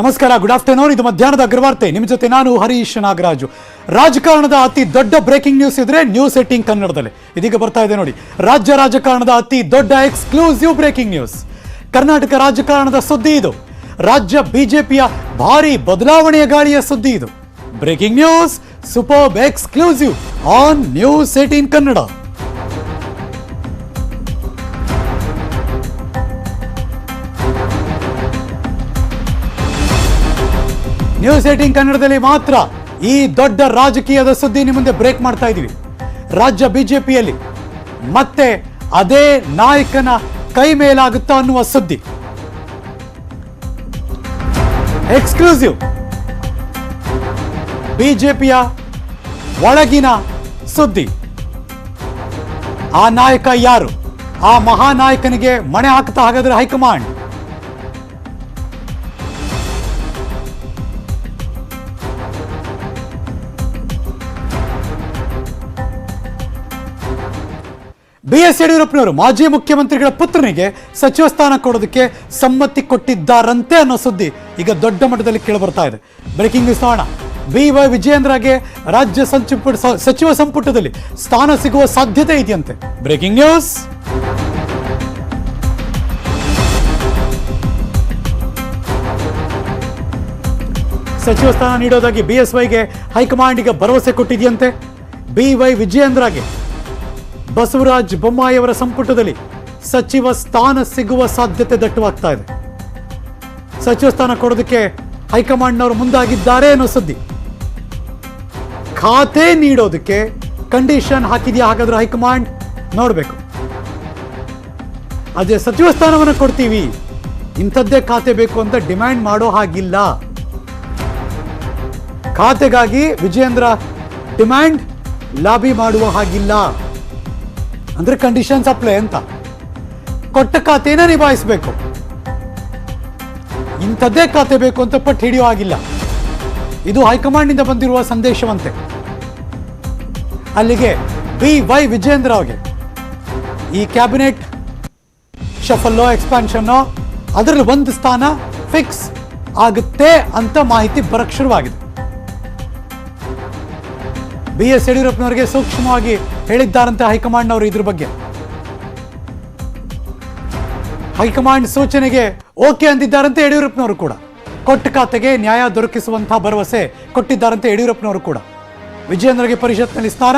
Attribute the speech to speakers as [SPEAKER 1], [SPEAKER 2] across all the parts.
[SPEAKER 1] ನಮಸ್ಕಾರ, good afternoon. ಇದು ಮಧ್ಯಾಹ್ನದ ಅಗ್ರವಾರ್ತೆ. ನಿಮ್ಮ ಜೊತೆ ನಾನು ಹರೀಶ್ ನಾಗರಾಜು. ರಾಜಕಾರಣದ ಅತಿ ದೊಡ್ಡ ಬ್ರೇಕಿಂಗ್ ನ್ಯೂಸ್ ಇದ್ರೆ ನ್ಯೂಸ್ 18 ಕನ್ನಡದಲ್ಲಿ ಇದೀಗ ಬರ್ತಾ ಇದೆ ನೋಡಿ. ರಾಜ್ಯ ರಾಜಕಾರಣದ ಅತಿ ದೊಡ್ಡ ಎಕ್ಸ್ಕ್ಲೂಸಿವ್ ಬ್ರೇಕಿಂಗ್ ನ್ಯೂಸ್. ಕರ್ನಾಟಕ ರಾಜಕಾರಣದ ಸುದ್ದಿ ಇದು. ರಾಜ್ಯ ಬಿಜೆಪಿಯ ಭಾರಿ ಬದಲಾವಣೆಯ ಗಾಳಿಯ ಸುದ್ದಿ ಇದು. Breaking news, super exclusive on news 18 Kannada. News 18 ಕನ್ನಡದಲ್ಲಿ ಮಾತ್ರ ಈ ದೊಡ್ಡ ರಾಜಕೀಯದ ಸುದ್ದಿ ನಿಮ್ಮ ಮುಂದೆ ಬ್ರೇಕ್ ಮಾಡ್ತಾ ಇದೀವಿ. ರಾಜ್ಯ ಬಿಜೆಪಿಯಲ್ಲಿ ಮತ್ತೆ ಅದೇ ನಾಯಕನ ಕೈ ಮೇಲಾಗುತ್ತಾ ಅನ್ನುವ ಸುದ್ದಿ. ಎಕ್ಸ್ಕ್ಲೂಸಿವ್. ಬಿಜೆಪಿಯ ಒಳಗಿನ ಸುದ್ದಿ. ಆ ನಾಯಕ ಯಾರು? ಆ ಮಹಾನಾಯಕನಿಗೆ ಮಣೆ ಹಾಕ್ತಾ ಹಾಗಾದ್ರೆ ಹೈಕಮಾಂಡ್. BS ಯಡಿಯೂರಪ್ಪನವರು ಮಾಜಿ ಮುಖ್ಯಮಂತ್ರಿಗಳ ಪುತ್ರನಿಗೆ ಸಚಿವ ಸ್ಥಾನ ಕೊಡೋದಕ್ಕೆ ಸಮ್ಮತಿ ಕೊಟ್ಟಿದ್ದಾರಂತೆ ಅನ್ನೋ ಸುದ್ದಿ ಈಗ ದೊಡ್ಡ ಮಟ್ಟದಲ್ಲಿ ಕೇಳಿಬರ್ತಾ ಇದೆ. ಬ್ರೇಕಿಂಗ್ ನ್ಯೂಸ್ ನೋಡೋಣ. BY ವಿಜಯೇಂದ್ರಗೆ ರಾಜ್ಯ ಸಚಿವ ಸಂಪುಟದಲ್ಲಿ ಸ್ಥಾನ ಸಿಗುವ ಸಾಧ್ಯತೆ ಇದೆಯಂತೆ. Breaking news. ಸಚಿವ ಸ್ಥಾನ ನೀಡೋದಾಗಿ BSYಗೆ ಹೈಕಮಾಂಡ್ ಈಗ ಭರವಸೆ ಕೊಟ್ಟಿದೆಯಂತೆ. BY ವಿಜಯೇಂದ್ರಗೆ ಬಸವರಾಜ ಬೊಮ್ಮಾಯಿಯವರ ಸಂಪುಟದಲ್ಲಿ ಸಚಿವ ಸ್ಥಾನ ಸಿಗುವ ಸಾಧ್ಯತೆ ದಟ್ಟವಾಗ್ತಾ ಇದೆ. ಸಚಿವ ಸ್ಥಾನ ಕೊಡೋದಕ್ಕೆ ಹೈಕಮಾಂಡ್ನವರು ಮುಂದಾಗಿದ್ದಾರೆ ಅನ್ನೋ ಸುದ್ದಿ. ಖಾತೆ ನೀಡೋದಕ್ಕೆ ಕಂಡೀಷನ್ ಹಾಕಿದೆಯಾ ಹಾಗಾದ್ರೆ ಹೈಕಮಾಂಡ್? ನೋಡಬೇಕು. ಅದೇ ಸಚಿವ ಸ್ಥಾನವನ್ನು ಕೊಡ್ತೀವಿ, ಇಂಥದ್ದೇ ಖಾತೆ ಬೇಕು ಅಂತ ಡಿಮ್ಯಾಂಡ್ ಮಾಡೋ ಹಾಗಿಲ್ಲ. ಖಾತೆಗಾಗಿ ವಿಜಯೇಂದ್ರ ಡಿಮ್ಯಾಂಡ್ ಲಾಬಿ ಮಾಡುವ ಹಾಗಿಲ್ಲ. ಅಂದ್ರೆ ಕಂಡೀಷನ್ಸ್ ಅಪ್ಲೈ ಅಂತ. ಕೊಟ್ಟ ಖಾತೆನ ನಿಭಾಯಿಸಬೇಕು. ಇಂಥದ್ದೇ ಖಾತೆ ಬೇಕು ಅಂತ ಪಟ್ಟು ಹಿಡಿಯೋ ಆಗಿಲ್ಲ. ಇದು ಹೈಕಮಾಂಡ್ನಿಂದ ಬಂದಿರುವ ಸಂದೇಶವಂತೆ. ಅಲ್ಲಿಗೆ BY ವಿಜಯೇಂದ್ರ ಅವರಿಗೆ ಈ ಕ್ಯಾಬಿನೆಟ್ ಶಫಲ್ಲೋ ಎಕ್ಸ್ಪಾನ್ಷನ್ನೋ ಅದರಲ್ಲಿ ಒಂದು ಸ್ಥಾನ ಫಿಕ್ಸ್ ಆಗುತ್ತೆ ಅಂತ ಮಾಹಿತಿ ಬರಕ್ ಶುರುವಾಗಿದೆ. BS ಯಡಿಯೂರಪ್ಪನವರಿಗೆ ಸೂಕ್ಷ್ಮವಾಗಿ ಹೇಳಿದ್ದಾರಂತೆ ಹೈಕಮಾಂಡ್ನವರು ಇದ್ರ ಬಗ್ಗೆ. ಹೈಕಮಾಂಡ್ ಸೂಚನೆಗೆ ಓಕೆ ಅಂದಿದ್ದಾರಂತೆ ಯಡಿಯೂರಪ್ಪನವರು ಕೂಡ. ಕೊಟ್ಟ ಖಾತೆಗೆ ನ್ಯಾಯ ದೊರಕಿಸುವಂತಹ ಭರವಸೆ ಕೊಟ್ಟಿದ್ದಾರಂತೆ ಯಡಿಯೂರಪ್ಪನವರು ಕೂಡ. ವಿಜಯೇಂದ್ರಗೆ ಪರಿಷತ್ನಲ್ಲಿ ಸ್ಥಾನ,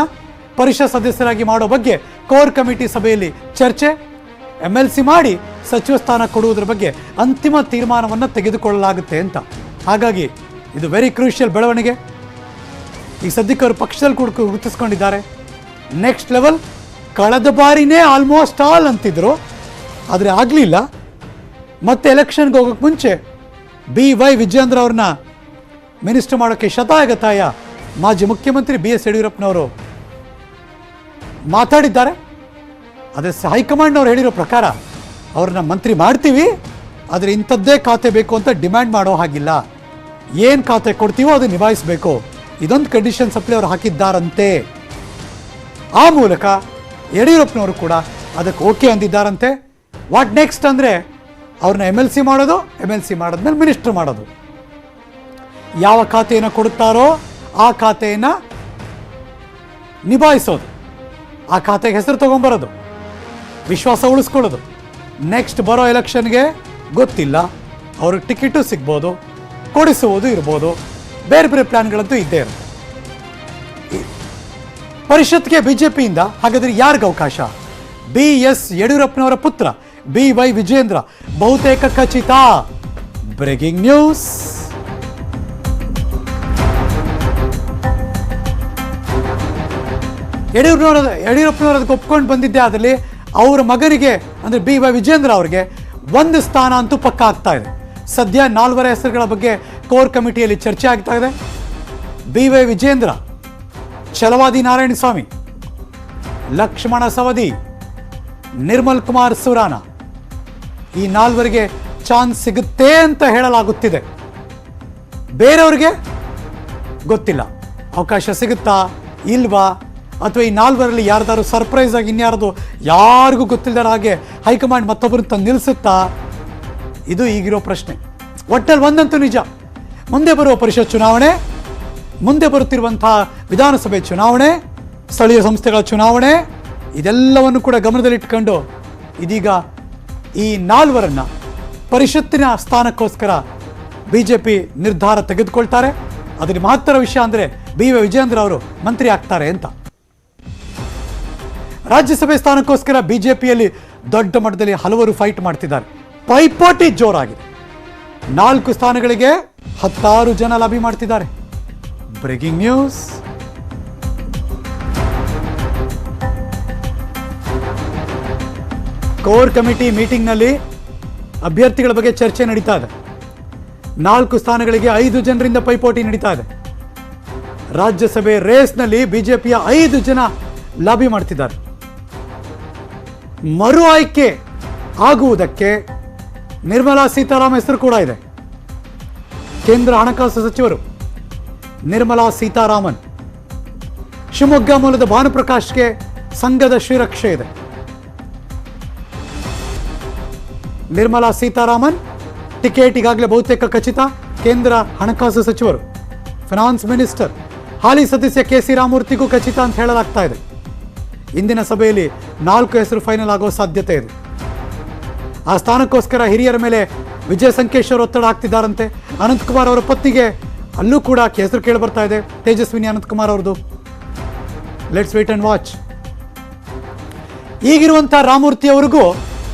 [SPEAKER 1] ಪರಿಷತ್ ಸದಸ್ಯರಾಗಿ ಮಾಡೋ ಬಗ್ಗೆ ಕೋರ್ ಕಮಿಟಿ ಸಭೆಯಲ್ಲಿ ಚರ್ಚೆ, MLC ಮಾಡಿ ಸಚಿವ ಸ್ಥಾನ ಕೊಡುವುದರ ಬಗ್ಗೆ ಅಂತಿಮ ತೀರ್ಮಾನವನ್ನು ತೆಗೆದುಕೊಳ್ಳಲಾಗುತ್ತೆ ಅಂತ. ಹಾಗಾಗಿ ಇದು ವೆರಿ ಕ್ರೂಷಿಯಲ್ ಬೆಳವಣಿಗೆ. ಈ ಸದ್ಯಕ್ಕೆ ಅವರು ಪಕ್ಷದಲ್ಲಿ ಗುರುತಿಸ್ಕೊಂಡಿದ್ದಾರೆ. Next level. ಕಳೆದ ಬಾರಿನೇ ಆಲ್ಮೋಸ್ಟ್ ಆಲ್ ಅಂತಿದ್ರು, ಆದರೆ ಆಗಲಿಲ್ಲ. ಮತ್ತೆ ಎಲೆಕ್ಷನ್ಗೆ ಹೋಗೋಕ್ಕೆ ಮುಂಚೆ BY ವಿಜಯೇಂದ್ರ ಅವ್ರನ್ನ ಮಿನಿಸ್ಟರ್ ಮಾಡೋಕ್ಕೆ ಶತಾಯಗತಾಯ ಮಾಜಿ ಮುಖ್ಯಮಂತ್ರಿ BS ಯಡಿಯೂರಪ್ಪನವರು ಮಾತಾಡಿದ್ದಾರೆ. ಆದರೆ ಹೈಕಮಾಂಡ್ನವ್ರು ಹೇಳಿರೋ ಪ್ರಕಾರ ಅವ್ರನ್ನ ಮಂತ್ರಿ ಮಾಡ್ತೀವಿ, ಆದರೆ ಇಂಥದ್ದೇ ಖಾತೆ ಬೇಕು ಅಂತ ಡಿಮ್ಯಾಂಡ್ ಮಾಡೋ ಹಾಗಿಲ್ಲ. ಏನು ಖಾತೆ ಕೊಡ್ತೀವೋ ಅದು ನಿಭಾಯಿಸಬೇಕು. ಇದೊಂದು ಕಂಡೀಷನ್ ಸಪ್ಲೈ ಅವರು ಹಾಕಿದ್ದಾರಂತೆ. ಆ ಮೂಲಕ ಯಡಿಯೂರಪ್ಪನವರು ಕೂಡ ಅದಕ್ಕೆ ಓಕೆ ಅಂದಿದ್ದಾರಂತೆ. ವಾಟ್ ನೆಕ್ಸ್ಟ್ ಅಂದರೆ ಅವ್ರನ್ನ MLC ಮಾಡೋದು, MLC ಮಾಡಿದ್ಮೇಲೆ ಮಿನಿಸ್ಟರ್ ಮಾಡೋದು. ಯಾವ ಖಾತೆಯನ್ನು ಕೊಡುತ್ತಾರೋ ಆ ಖಾತೆಯನ್ನು ನಿಭಾಯಿಸೋದು, ಆ ಖಾತೆಗೆ ಹೆಸರು ತಗೊಂಬರೋದು, ವಿಶ್ವಾಸ ಉಳಿಸ್ಕೊಳ್ಳೋದು. ನೆಕ್ಸ್ಟ್ ಬರೋ ಎಲೆಕ್ಷನ್ಗೆ ಗೊತ್ತಿಲ್ಲ, ಅವ್ರಿಗೆ ಟಿಕೆಟು ಸಿಗ್ಬೋದು, ಕೊಡಿಸುವುದು ಇರ್ಬೋದು, ಬೇರೆ ಬೇರೆ ಪ್ಲಾನ್ಗಳಂತೂ ಇದ್ದೇ ಇರುತ್ತೆ. ಪರಿಷತ್ಗೆ ಬಿಜೆಪಿಯಿಂದ ಹಾಗಾದ್ರೆ ಯಾರಿಗೆ ಅವಕಾಶ? BS ಯಡಿಯೂರಪ್ಪನವರ ಪುತ್ರ BY ವಿಜಯೇಂದ್ರ ಬಹುತೇಕ ಖಚಿತ. Breaking news. ಯಡಿಯೂರಪ್ಪನವರು ಅದಕ್ಕೆ ಒಪ್ಕೊಂಡು ಬಂದಿದ್ದೆ. ಅದರಲ್ಲಿ ಅವರ ಮಗನಿಗೆ ಅಂದರೆ BY ವಿಜಯೇಂದ್ರ ಅವರಿಗೆ ಒಂದು ಸ್ಥಾನ ಅಂತೂ ಪಕ್ಕ ಆಗ್ತಾ ಇದೆ. ಸದ್ಯ 4 ಹೆಸರುಗಳ ಬಗ್ಗೆ ಕೋರ್ ಕಮಿಟಿಯಲ್ಲಿ ಚರ್ಚೆ ಆಗ್ತಾ ಇದೆ. BY ವಿಜಯೇಂದ್ರ, ಛಲವಾದಿ ನಾರಾಯಣಸ್ವಾಮಿ, ಲಕ್ಷ್ಮಣ ಸವದಿ, ನಿರ್ಮಲ್ ಕುಮಾರ್ ಸುರಾನ, ಈ 4 ಚಾನ್ಸ್ ಸಿಗುತ್ತೆ ಅಂತ ಹೇಳಲಾಗುತ್ತಿದೆ. ಬೇರೆಯವ್ರಿಗೆ ಗೊತ್ತಿಲ್ಲ ಅವಕಾಶ ಸಿಗುತ್ತಾ ಇಲ್ವಾ, ಅಥವಾ ಈ 4ರಲ್ಲಿ ಯಾರ್ದಾರು ಸರ್ಪ್ರೈಸ್ ಆಗಿ ಇನ್ಯಾರ್ದು ಯಾರಿಗೂ ಗೊತ್ತಿಲ್ಲದ ಹಾಗೆ ಹೈಕಮಾಂಡ್ ಮತ್ತೊಬ್ಬರನ್ನ ತಂದು ನಿಲ್ಲಿಸುತ್ತಾ? ಇದು ಈಗಿರೋ ಪ್ರಶ್ನೆ. ಒಟ್ಟಲ್ಲಿ ಒಂದಂತೂ ನಿಜ, ಮುಂದೆ ಬರುವ ಪರಿಷತ್ ಚುನಾವಣೆ, ಮುಂದೆ ಬರುತ್ತಿರುವಂತಹ ವಿಧಾನಸಭೆ ಚುನಾವಣೆ, ಸ್ಥಳೀಯ ಸಂಸ್ಥೆಗಳ ಚುನಾವಣೆ, ಇದೆಲ್ಲವನ್ನು ಕೂಡ ಗಮನದಲ್ಲಿಟ್ಕೊಂಡು ಇದೀಗ ಈ 4 ಪರಿಷತ್ತಿನ ಸ್ಥಾನಕ್ಕೋಸ್ಕರ ಬಿಜೆಪಿ ನಿರ್ಧಾರ ತೆಗೆದುಕೊಳ್ತಾರೆ. ಅದರ ಮಹತ್ತರ ವಿಷಯ ಅಂದರೆ ಬಿ.ವೈ. ವಿಜಯೇಂದ್ರ ಅವರು ಮಂತ್ರಿ ಆಗ್ತಾರೆ ಅಂತ. ರಾಜ್ಯಸಭೆ ಸ್ಥಾನಕ್ಕೋಸ್ಕರ ಬಿಜೆಪಿಯಲ್ಲಿ ದೊಡ್ಡ ಮಟ್ಟದಲ್ಲಿ ಹಲವರು ಫೈಟ್ ಮಾಡ್ತಿದ್ದಾರೆ. ಪೈಪೋಟಿ ಜೋರಾಗಿದೆ. 4 ಸ್ಥಾನಗಳಿಗೆ 16 ಜನ ಲಾಬಿ ಮಾಡ್ತಿದ್ದಾರೆ. Breaking news. ಕೋರ್ ಕಮಿಟಿ ಮೀಟಿಂಗ್ನಲ್ಲಿ ಅಭ್ಯರ್ಥಿಗಳ ಬಗ್ಗೆ ಚರ್ಚೆ ನಡೀತಾ ಇದೆ. 4 ಸ್ಥಾನಗಳಿಗೆ 5 ಜನರಿಂದ ಪೈಪೋಟಿ ನಡೀತಾ ಇದೆ. ರಾಜ್ಯಸಭೆ ರೇಸ್ನಲ್ಲಿ ಬಿಜೆಪಿಯ 5 ಜನ ಲಾಬಿ ಮಾಡ್ತಿದ್ದಾರೆ. ಮರು ಆಯ್ಕೆ ಆಗುವುದಕ್ಕೆ ನಿರ್ಮಲಾ ಸೀತಾರಾಮನ್ ಹೆಸರು ಕೂಡ ಇದೆ. ಕೇಂದ್ರ ಹಣಕಾಸು ಸಚಿವರು ನಿರ್ಮಲಾ ಸೀತಾರಾಮನ್. ಶಿವಮೊಗ್ಗ ಮೂಲದ ಭಾನುಪ್ರಕಾಶ್ಗೆ ಸಂಘದ ಶ್ರೀರಕ್ಷೆ ಇದೆ. ನಿರ್ಮಲಾ ಸೀತಾರಾಮನ್ ಟಿಕೆಟ್ ಈಗಾಗಲೇ ಬಹುತೇಕ ಖಚಿತ. ಕೇಂದ್ರ ಹಣಕಾಸು ಸಚಿವರು, ಫೈನಾನ್ಸ್ ಮಿನಿಸ್ಟರ್, ಹಾಲಿ ಸದಸ್ಯ ಕೆ.ಸಿ. ರಾಮಮೂರ್ತಿಗೂ ಖಚಿತ ಅಂತ ಹೇಳಲಾಗ್ತಾ ಇದೆ. ಇಂದಿನ ಸಭೆಯಲ್ಲಿ 4 ಹೆಸರು ಫೈನಲ್ ಆಗೋ ಸಾಧ್ಯತೆ ಇದೆ. ಆ ಸ್ಥಾನಕ್ಕೋಸ್ಕರ ಹಿರಿಯರ ಮೇಲೆ ವಿಜಯ ಸಂಕೇಶ್ ಅವರು ಒತ್ತಡ ಹಾಕ್ತಿದ್ದಾರಂತೆ. ಅನಂತಕುಮಾರ್ ಅವರ ಪತ್ನಿಗೆ ಅಲ್ಲೂ ಕೂಡ ಹೆಸರು ಕೇಳಿ ಬರ್ತಾ ಇದೆ, ತೇಜಸ್ವಿನಿ ಅನಂತಕುಮಾರ್ ಅವ್ರದ್ದು. Let's wait and watch. ಈಗಿರುವಂಥ ರಾಮಮೂರ್ತಿ ಅವರಿಗೂ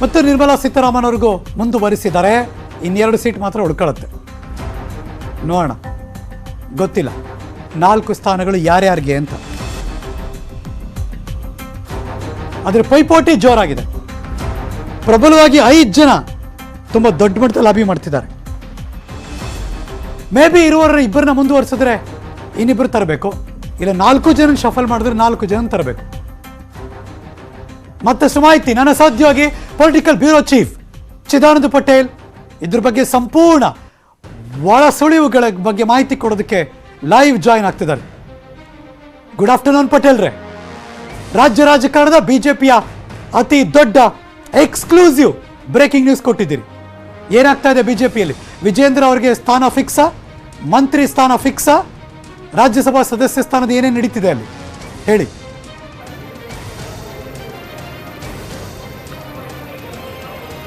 [SPEAKER 1] ಮತ್ತು ನಿರ್ಮಲಾ ಸೀತಾರಾಮನ್ ಅವ್ರಿಗೂ ಮುಂದುವರಿಸಿದ್ದಾರೆ. 2 ಸೀಟ್ ಮಾತ್ರ ಉಳ್ಕೊಳ್ಳುತ್ತೆ. ನೋಡೋಣ, ಗೊತ್ತಿಲ್ಲ 4 ಸ್ಥಾನಗಳು ಯಾರ್ಯಾರಿಗೆ ಅಂತ. ಅದರ ಪೈಪೋಟಿ ಜೋರಾಗಿದೆ. ಪ್ರಬಲವಾಗಿ 5 ಜನ ತುಂಬ ದೊಡ್ಡ ಮಟ್ಟದಲ್ಲಿ ಲಾಬಿ ಮಾಡ್ತಿದ್ದಾರೆ. ಮೇ ಬಿ ಇಬ್ಬರನ್ನ ಮುಂದುವರಿಸಿದ್ರೆ ಇನ್ನಿಬ್ಬರು ತರಬೇಕು, ಇಲ್ಲ 4 ಜನ ಶಫಲ್ ಮಾಡಿದ್ರೆ 4 ಜನ ತರಬೇಕು. ಮತ್ತಷ್ಟು ಮಾಹಿತಿ ನನ್ನ ಸಾಧ್ಯವಾಗಿ political bureau chief Chidananda Patel ಇದ್ರ ಬಗ್ಗೆ ಸಂಪೂರ್ಣ ಒಳ ಸುಳಿವುಗಳ ಬಗ್ಗೆ ಮಾಹಿತಿ ಕೊಡೋದಕ್ಕೆ ಲೈವ್ ಜಾಯಿನ್ ಆಗ್ತಿದ್ದಾರೆ. ಗುಡ್ ಆಫ್ಟರ್ನೂನ್ ಪಟೇಲ್ ರೇ. ರಾಜ್ಯ ರಾಜಕಾರಣದ ಬಿಜೆಪಿಯ ಅತಿ ದೊಡ್ಡ ಎಕ್ಸ್ಕ್ಲೂಸಿವ್ ಬ್ರೇಕಿಂಗ್ ನ್ಯೂಸ್ ಕೊಟ್ಟಿದ್ದೀರಿ. ಏನಾಗ್ತಾ ಇದೆ ಬಿಜೆಪಿಯಲ್ಲಿ? ವಿಜೇಂದ್ರ ಅವರಿಗೆ ಸ್ಥಾನ ಫಿಕ್ಸಾ? ಮಂತ್ರಿ ಸ್ಥಾನ ಫಿಕ್ಸಾ? ರಾಜ್ಯಸಭಾ ಸದಸ್ಯ ಸ್ಥಾನದ ಏನೇನು ನಡೀತಿದೆ ಅಲ್ಲಿ ಹೇಳಿ.